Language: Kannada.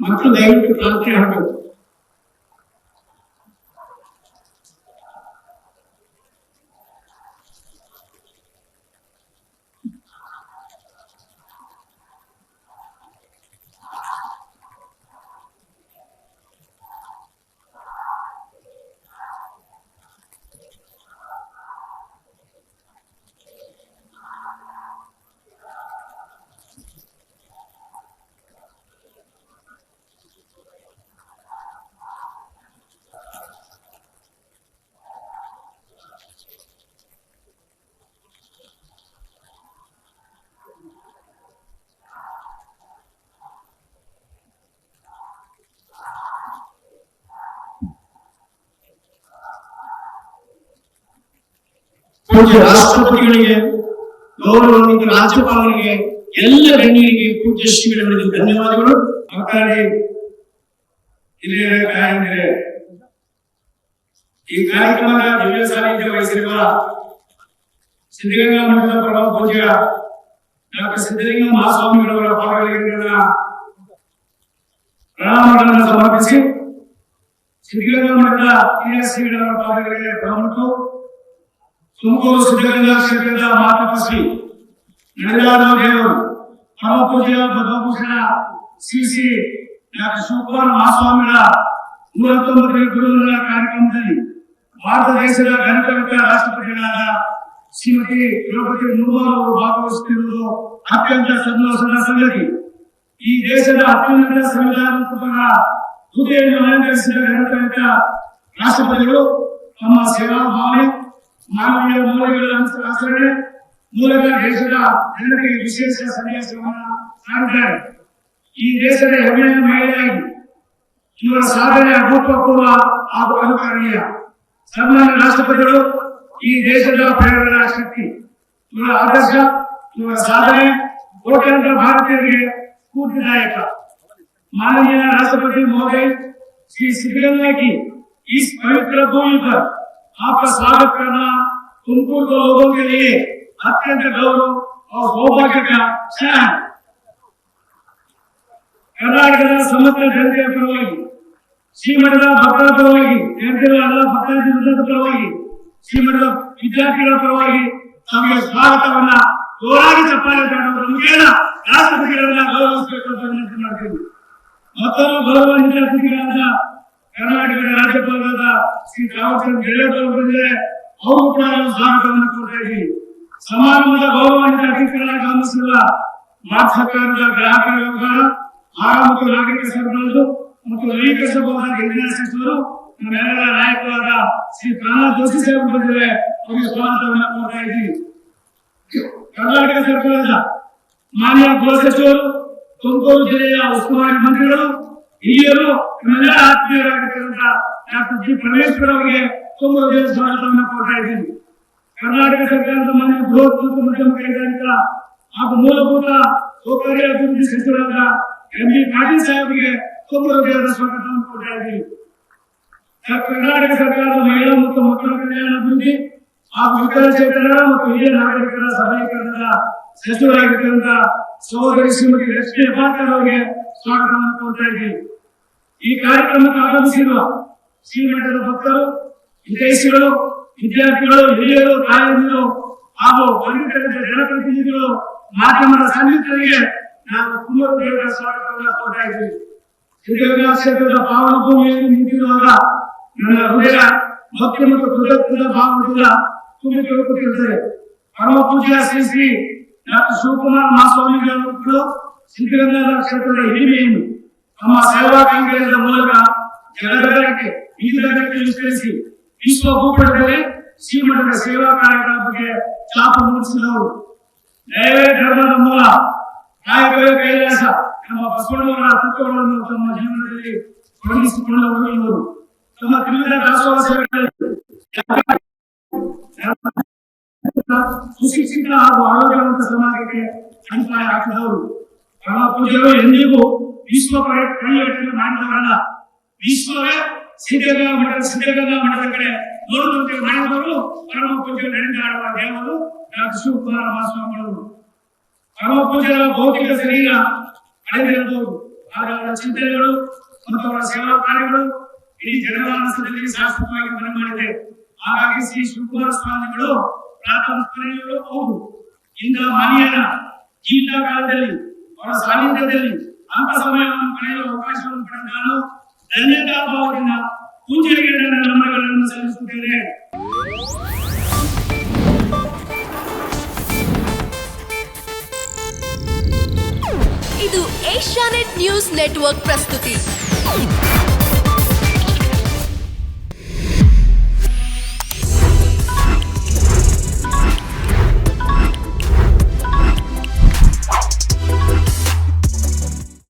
ಮತ್ತು ದಯವಿಟ್ಟು ಕ್ರಾಂತಿ ಆಗಬೇಕು. ಪೂಜ್ಯ ರಾಷ್ಟ್ರಪತಿಗಳಿಗೆ, ಗೌರವಾನ್ವಿತ ರಾಜ್ಯಪಾಲರಿಗೆ, ಎಲ್ಲ ಗಣ್ಯರಿಗೆ, ಪೂಜ್ಯ ಶ್ರೀಗಳಿಗೆ ಧನ್ಯವಾದಗಳು. ಈ ಕಾರ್ಯಕ್ರಮದ ದಿವ್ಯ ಸಾನ್ನಿಧ್ಯ ವಹಿಸಿರುವ ಸಿದ್ಧಗಂಗಾ ಮಠದ ಪರಮ ಪೂಜ್ಯ ಡಾಕ್ಟರ್ ಸಿದ್ಧಲಿಂಗ ಮಹಾಸ್ವಾಮಿಗಳವರ ಪಾದಗಳಿಗೆ ಪ್ರಣಾಮಗಳನ್ನು ಸಮರ್ಪಿಸಿ, ಸಿದ್ಧಗಂಗಾ ಮಠದ ಹಿರಿಯ ಶ್ರೀಗಳವರ ಪಾದಗಳಿಗೆ ಪ್ರಣಾಮಟ್ಟು. ತುಮಕೂರು ಸಿದ್ಧಗಂಗಾ ಕ್ಷೇತ್ರದ ಮಾತಪಶ್ರೀ ನಡೆದಾದ ದೇವರು ಪರಮ ಪೂಜ್ಯ ಪದ್ಮಭೂಷಣ ಶ್ರೀ ಡಾಕ್ಟರ್ ಶಿವಕುಮಾರ ಮಹಾಸ್ವಾಮಿಗಳ 119ನೇ ಗುರುವಿನ ಕಾರ್ಯಕ್ರಮದಲ್ಲಿ ಭಾರತ ದೇಶದ ಗಣಿತಜ್ಞ ರಾಷ್ಟ್ರಪತಿಗಳಾದ ಶ್ರೀಮತಿ ದ್ರೌಪದಿ ಮುರ್ಮು ಅವರು ಭಾಗವಹಿಸುತ್ತಿರುವುದು ಅತ್ಯಂತ ಸಂತೋಷದ ಸಂಗತಿ. ಈ ದೇಶದ ಅತ್ಯುನ್ನತ ಸಂವಿಧಾನಾತ್ಮಕ ಹುದ್ದೆಯನ್ನು ಅಲಂಕರಿಸಿದ ಗಣಿತಜ್ಞ ರಾಷ್ಟ್ರಪತಿಗಳು ತಮ್ಮ ಸೇವಾ ಭಾವನೆ, ಮಾನವೀಯ ಮೌಲ್ಯಗಳ ಆಚರಣೆ ಮೂಲಕ ದೇಶದ ಜನತೆಗೆ ವಿಶೇಷ ಸಂದೇಶವನ್ನು ಸಾರಿದ್ದಾರೆ. ಈ ದೇಶದ ಹೆಮ್ಮೆಯ ಮಹಿಳೆಯಾಗಿ ಇವರ ಸಾಧನೆ ಅಭೂತಪೂರ್ವ ಹಾಗೂ ಅನುಕರಣೀಯ. ಸನ್ಮಾನ್ಯ ರಾಷ್ಟ್ರಪತಿಗಳು ಈ ದೇಶದ ಪ್ರೇರಣಾ ಶಕ್ತಿ. ಇವರ ಆದರ್ಶ, ಇವರ ಸಾಧನೆ ಕೋಟ್ಯಾಂತರ ಭಾರತೀಯರಿಗೆ ಸ್ಫೂರ್ತಿದಾಯಕ. माननीय राष्ट्रपति महोदय श्री सिद्धगंगा की इस पवित्र भूमि पर आपका स्वागत करना तुमकुर को लोगों के लिए अत्यंत गौरव और सौभाग्य का क्षण है. कर्नाटकದ ಸಮಗ್ರ ಜನತೆಯ ಪರವಾಗಿ, ಶ್ರೀಮಠದ ಭಕ್ತರ ಪರವಾಗಿ, ಜನತೆಗಳ ಭಕ್ತಾದಿಗಳ ಪರವಾಗಿ, ಶ್ರೀಮಠದ ವಿದ್ಯಾರ್ಥಿಗಳ ಪರವಾಗಿ ತಮಗೆ ಸ್ವಾಗತವನ್ನ ಜೋರಾಗಿ ಚಪ್ಪಾಳೆ ತಟ್ಟುವುದರ ಮುಖೇನ ರಾಷ್ಟ್ರಪತಿಗಳನ್ನ ಗೌರವಿಸಬೇಕು ಅಂತ ವಿನಂತಿ ಮಾಡ್ತೀವಿ. ಮತ್ತೊಂದು ಗೌರವಾನ್ವಿತ ಅತಿಥಿಗಳಾದ ಕರ್ನಾಟಕದ ರಾಜ್ಯಪಾಲರಾದ ಶ್ರೀ ತಾವರ್ಚಂದ್ ಗೆಹ್ಲೋಟ್ ಅವರು ಬಂದಿದ್ದಾರೆ. ಅವರು ಕೂಡ ಸ್ವಾಗತವನ್ನು ಕೊಡ್ತಾ ಇದ್ದೀವಿ. ಸಮಾರಂಭದ ಗೌರವಾನ್ವಿತ ಅತಿಥಿಗಳಾಗಿ ಆಗಮಿಸಿರುವ ಭಾರತ ಸರ್ಕಾರದ ಗ್ರಾಹಕರ ವ್ಯವಹಾರ, ಆಹಾರ ಮತ್ತು ನಾಗರಿಕ ಸರಬರಾಜು ಮತ್ತು ನವೀಕರಿಸಬಹುದಾದ ಇಂಧನ ಸಚಿವರು, ನಮ್ಮೆಲ್ಲರ ನಾಯಕರಾದ ಶ್ರೀ ಪ್ರಹ್ಲಾದ್ ಜೋಶಿ ಸಾಹೇಬರು ಬಂದಿದ್ದಾರೆ. ಅವರಿಗೆ ಸ್ವಾಗತವನ್ನು ಕೊಡ್ತಾ ಇದ್ದೀವಿ. ಕರ್ನಾಟಕ ಸರ್ಕಾರದ ಮಾನ್ಯ ಗೃಹ ಸಚಿವರು, ತುಮಕೂರು ಜಿಲ್ಲೆಯ ಉಸ್ತುವಾರಿ ಮಂತ್ರಿಗಳು, ಹಿರಿಯರು, ನಮ್ಮೆಲ್ಲ ಆತ್ಮೀಯರಾಗಿರ್ತಕ್ಕಂಥ ಡಾಕ್ಟರ್ ಜಿ ಪರಮೇಶ್ವರ್ ಅವರಿಗೆ ತುಂಬ ಹೃದಯ ಸ್ವಾಗತವನ್ನು ಕೊಡ್ತಾ ಇದ್ದೀವಿ. ಕರ್ನಾಟಕ ಸರ್ಕಾರದ ಮಾನ್ಯ ಬೃಹತ್ ಮತ್ತು ಮಧ್ಯಮ ಕೈಗಾರಿಕಾ ಹಾಗೂ ಮೂಲಭೂತ ಸೌಕರ್ಯ ಅಭಿವೃದ್ಧಿ ಸಚಿವರಾದ ಎಂ ಬಿ ಪಾಟೀಲ್ ಸಾಹೇಬರಿಗೆ ತುಂಬ ಹೃದಯದ ಸ್ವಾಗತವನ್ನು ಕೊಡ್ತಾ ಇದ್ದೀವಿ. ಕರ್ನಾಟಕ ಸರ್ಕಾರದ ಮಹಿಳಾ ಮತ್ತು ಮಕ್ಕಳ ಕಲ್ಯಾಣ ಅಭಿವೃದ್ಧಿ ಹಾಗೂ ವಿಕಲಚೇತನರ ಮತ್ತು ಹಿರಿಯ ನಾಗರಿಕರ ಸಬಲೀಕರಣದ ಸಚಿವರಾಗಿರ್ತಕ್ಕಂಥ ಸಹೋದರಿ ಶ್ರೀಮತಿ ಲಕ್ಷ್ಮೀ ಹೆಬ್ಬಾಳ್ಕರ್ ಅವರಿಗೆ ಸ್ವಾಗತವನ್ನು ಕೊಡ್ತಾ ಇದ್ದೀವಿ. ಈ ಕಾರ್ಯಕ್ರಮಕ್ಕೆ ಆಗಮಿಸಿರುವ ಶ್ರೀಮಠದ ಭಕ್ತರು, ಹಿತೈಷಿಗಳು, ವಿದ್ಯಾರ್ಥಿಗಳು, ಹಿರಿಯರು, ತಾಯಂದಿರು ಹಾಗೂ ಪಂಡಿತರಿಂದ ಜನಪ್ರತಿನಿಧಿಗಳು, ಮಾಧ್ಯಮದ ಸಂಯುಕ್ತರಿಗೆ ನಾನು ತುಂಬ ಹೃದಯದ ಸ್ವಾಗತವನ್ನು ಕೊಡ್ತಾ ಇದ್ದೀವಿ. ಸಿದ್ಧಗಂಗಾ ಕ್ಷೇತ್ರದ ಪಾವನ ಭೂಮಿಯಲ್ಲಿ ನಿಂತಿರುವಾಗ ನನ್ನ ಹೃದಯ ಭಕ್ತಿ ಮತ್ತು ಕೃತಜ್ಞತಾ ಭಾವದಿಂದ ತುಂಬಿ ತುಳುಕುತ್ತಿರುತ್ತದೆ. ಪರಮ ಪೂಜ್ಯ ಶ್ರೀ ಶ್ರೀ ಡಾಕ್ಟರ್ ಶಿವಕುಮಾರ ಮಹಾಸ್ವಾಮಿಗಳು ಸಿದ್ಧಗಂಗಾ ಕ್ಷೇತ್ರದ ಹಿರಿಮೆಯನ್ನು ತಮ್ಮ ಸೇವಾ ಕೈಂಕರ್ಯದ ಮೂಲಕ ಜಗದಗಕ್ಕೆ ವಿಸ್ತರಿಸಿ ವಿಶ್ವ ಭೂಪಟದಲ್ಲಿ ಶ್ರೀಮಠದ ಸೇವಾ ಕಾರ್ಯಗಳ ಬಗ್ಗೆ ಛಾಪು ಮೂಡಿಸಿದವರು. ದಯವೇ ಧರ್ಮದ ಮೂಲ, ಕಾಯಕವೇ ಕೈಲಾಸ ಎಂಬ ಬಸವಣ್ಣವರ ತತ್ವಗಳನ್ನು ತಮ್ಮ ಜೀವನದಲ್ಲಿ ತೊಡಗಿಸಿಕೊಂಡವರು ಇವರು. ತಮ್ಮ ತ್ರಿವಿಧ ದಾಸೋಹ ಸೇವೆಗಳಲ್ಲಿ ಸುಶಿಕ್ಷಿತ ಹಾಗೂ ಆರೋಗ್ಯವಂತ ಸಮಾಜಕ್ಕೆ ಅಡಿಪಾಯ ಹಾಕಿದವರು. ಪರಮ ಪೂಜ್ಯರು ಎಂದಿಗೂ ವಿಶ್ವ ಪರ್ಯಟನೆ ಮಾಡಿದವರಲ್ಲ, ವಿಶ್ವವೇ ಸಿದ್ಧಗಂಗಾ ಮಠದ ಕಡೆ ನೋಡುವಂತೆ ಮಾಡಿದವರು ಪರಮ ಪೂಜ್ಯರು ನಡೆದಾಡುವ ದೇವರು ಡಾಕ್ಟರ್ ಶಿವಕುಮಾರ ಮಹಾಸ್ವಾಮಿಗಳು. ಪರಮ ಪೂಜ್ಯರ ಭೌತಿಕ ಶರೀರ ಅಳೆದಿರಬಹುದು, ಆದರೆ ಅವರ ಚಿಂತನೆಗಳು ಮತ್ತು ಅವರ ಸೇವಾ ಕಾರ್ಯಗಳು ಇಡೀ ಜನಮಾನಸದಲ್ಲಿ ಶಾಶ್ವತವಾಗಿ ಮನೆ ಮಾಡಿದೆ. ಹಾಗಾಗಿ ಶ್ರೀ ಶಿವಕುಮಾರ ಸ್ವಾಮಿಗಳು ಪ್ರಾತಃ ಹೌದು. ಇಂತಹ ಮಹನೀಯರ ಜೀವಿತ ಕಾಲದಲ್ಲಿ ಅವರ ಸಾನ್ನಿಧ್ಯದಲ್ಲಿ ಅಲ್ಪ ಸಮಯವನ್ನು ಕಳೆಯುವ ಅವಕಾಶವನ್ನು ಪಡೆದ ನಾನು ಧನ್ಯತಾ ಭಾವದಿಂದ ಪೂಜೆಗೆ ನನ್ನ ನಮನಗಳನ್ನು ಸಲ್ಲಿಸುತ್ತೇನೆ. ಇದು ಏಷ್ಯಾನೆಟ್ ನ್ಯೂಸ್ ನೆಟ್ವರ್ಕ್ ಪ್ರಸ್ತುತಿ.